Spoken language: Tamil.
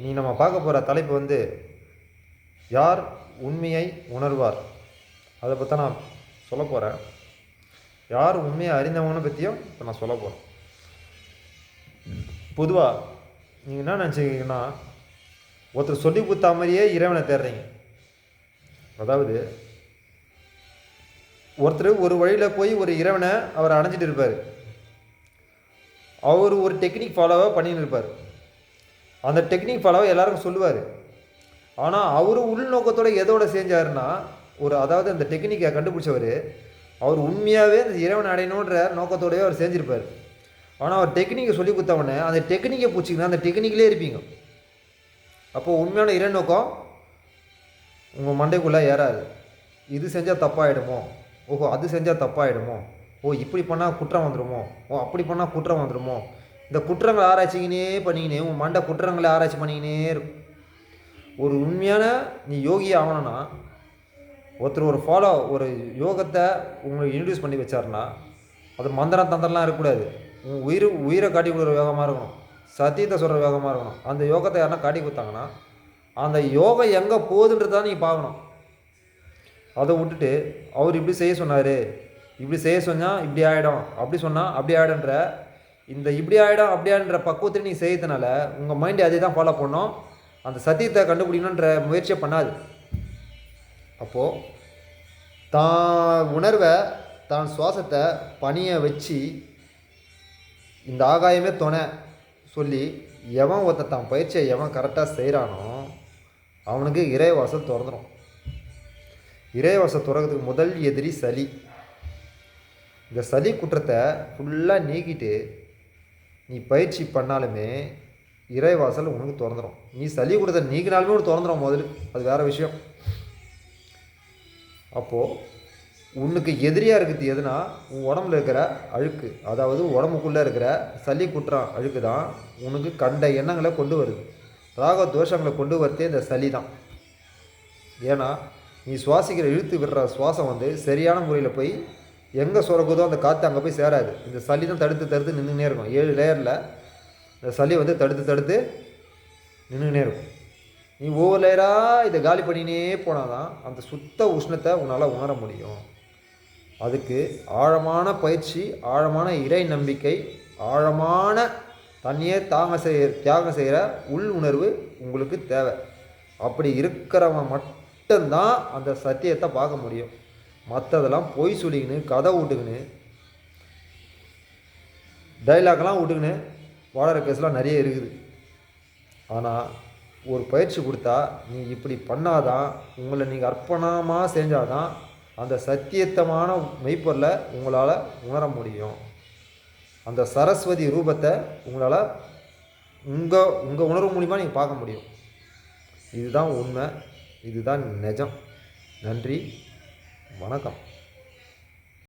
நீ நம்ம பார்க்க போகிற தலைப்பு வந்து யார் உண்மையை உணர்வார், அதை பற்றி நான் சொல்ல போகிறேன். யார் உண்மையை அறிந்தவங்கன்னு பற்றியும் இப்போ நான் சொல்ல போகிறேன். பொதுவாக நீங்கள் என்ன நினச்சிக்கிங்கன்னா, ஒருத்தர் சொல்லி கொடுத்தா மாதிரியே இறைவனை தேடுறீங்க. அதாவது ஒருத்தர் ஒரு வழியில் போய் ஒரு இறைவனை அவர் அடைஞ்சிட்டு இருப்பார். அவர் ஒரு டெக்னிக் ஃபாலோவாக பண்ணின்னு இருப்பார். அந்த டெக்னிக் ஃபாலோவாக எல்லாருக்கும் சொல்லுவார். ஆனால் அவர் உள்நோக்கத்தோடு எதோட செஞ்சாருன்னா, அதாவது அந்த டெக்னிக்கை கண்டுபிடிச்சவர் அவர் உண்மையாகவே அந்த இறைவனை அடையணுன்ற நோக்கத்தோடவே அவர் செஞ்சுருப்பார். ஆனால் அவர் டெக்னிக்கை சொல்லி கொடுத்தவொடனே அந்த டெக்னிக்கை பிடிச்சிங்கன்னா அந்த டெக்னிக்கிலே இருப்பீங்க. அப்போது உண்மையான இறை நோக்கம் உங்கள் மண்டைக்குள்ளே ஏறாது. இது செஞ்சால் தப்பாகிடுமோ, ஓஹோ அது செஞ்சால் தப்பாகிடுமோ, ஓ இப்படி பண்ணால் குற்றம் வந்துடுமோ, ஓ அப்படி பண்ணால் குற்றம் வந்துடுமோ, இந்த குற்றங்களை ஆராய்ச்சிக்கினே பண்ணிக்கினே உங்கள் மண்டை குற்றங்களை ஆராய்ச்சி பண்ணிக்கினே இருக்கும். ஒரு உண்மையான நீ யோகி ஆகணும்னா, ஒருத்தர் ஒரு யோகத்தை உங்களுக்கு இன்ட்ரடியூஸ் பண்ணி வச்சாருன்னா, அது மந்திரம் தந்திரம்லாம் இருக்கக்கூடாது. உயிரை காட்டி கொடுக்குற யோகமாக இருக்கணும், சத்தியத்தை சொல்கிற யோகமாக இருக்கணும். அந்த யோகத்தை யாருன்னா காட்டி கொடுத்தாங்கன்னா அந்த யோகம் எங்கே போகுதுன்றதான் நீங்கள் பார்க்கணும். அதை விட்டுட்டு அவர் இப்படி செய்ய சொன்னார், இப்படி செய்ய சொன்னால் இப்படி ஆகிடும், அப்படி சொன்னால் அப்படி ஆகிடுன்ற இந்த இப்படி ஆகிடும் அப்படி ஆகிடுன்ற பக்குவத்தில் நீங்கள் செய்யறதுனால உங்கள் மைண்டு அதே தான் ஃபாலோ பண்ணோம். அந்த சத்தியத்தை கண்டுபிடிக்கணுன்ற முயற்சியை பண்ணாது. அப்போது தான் உணர்வை தான் சுவாசத்தை பணியை வச்சு இந்த ஆகாயமே துணை சொல்லி எவன் ஒருத்தன் தான் பயிற்சியை எவன் கரெக்டாக செய்கிறானோ அவனுக்கு இறைவாசல் திறந்துடும். இறைவாசல் திறக்கிறதுக்கு முதல் எதிரி சளி. இந்த சளி குற்றத்தை ஃபுல்லாக நீக்கிட்டு நீ பயிற்சி பண்ணாலுமே இறைவாசல் உனக்கு திறந்துடும். நீ சளி குற்றத்தை நீக்கினாலுமே உனக்கு திறந்துடும் முதல்ல, அது வேறு விஷயம். அப்போது உனக்கு எதிரியாக இருக்குது எதுனா உன் உடம்புல இருக்கிற அழுக்கு, அதாவது உடம்புக்குள்ளே இருக்கிற சளி குற்றம் அழுக்கு தான் உனக்கு கண்ட எண்ணங்களை கொண்டு வருது. ராக தோஷங்களை கொண்டு வரதே இந்த சளி தான். ஏன்னா நீ சுவாசிக்கிற இழுத்து விடுற சுவாசம் வந்து சரியான முறையில் போய் எங்கே சுரக்குதோ அந்த காற்று அங்கே போய் சேராது. இந்த சளி தான் தடுத்து நின்றுனே இருக்கும். 7 லேயரில் இந்த சளி வந்து தடுத்து நின்றுனே இருக்கும். நீ ஒவ்வொரு லேயராக இதை காலி பண்ணினே போனால் தான் அந்த சுத்த உஷ்ணத்தை உன்னால் உணர முடியும். அதுக்கு ஆழமான பயிற்சி, ஆழமான இறை நம்பிக்கை, ஆழமான தண்ணியே தியாகம் செய்கிற உள் உணர்வு உங்களுக்கு தேவை. அப்படி இருக்கிறவன் மட்டும்தான் அந்த சத்தியத்தை பார்க்க முடியும். மற்றதெல்லாம் பொய் சொல்லிக்கின்னு கதை விட்டுக்கின்னு டைலாக்லாம் விட்டுக்கின்னு வாழற கேஸ்லாம் நிறைய இருக்குது. ஆனால் ஒரு பயிற்சி கொடுத்தா நீ இப்படி பண்ணாதான், உங்களை நீங்கள் அர்ப்பணமாக செஞ்சாதான் அந்த சத்தியத்தமான மெய்ப்பொருளை உங்களால் உணர முடியும். அந்த சரஸ்வதி ரூபத்தை உங்களால் உங்கள் உணர்வு மூலிமா நீங்கள் பார்க்க முடியும். இதுதான் உண்மை, இதுதான் நிஜம். நன்றி, வணக்கம்.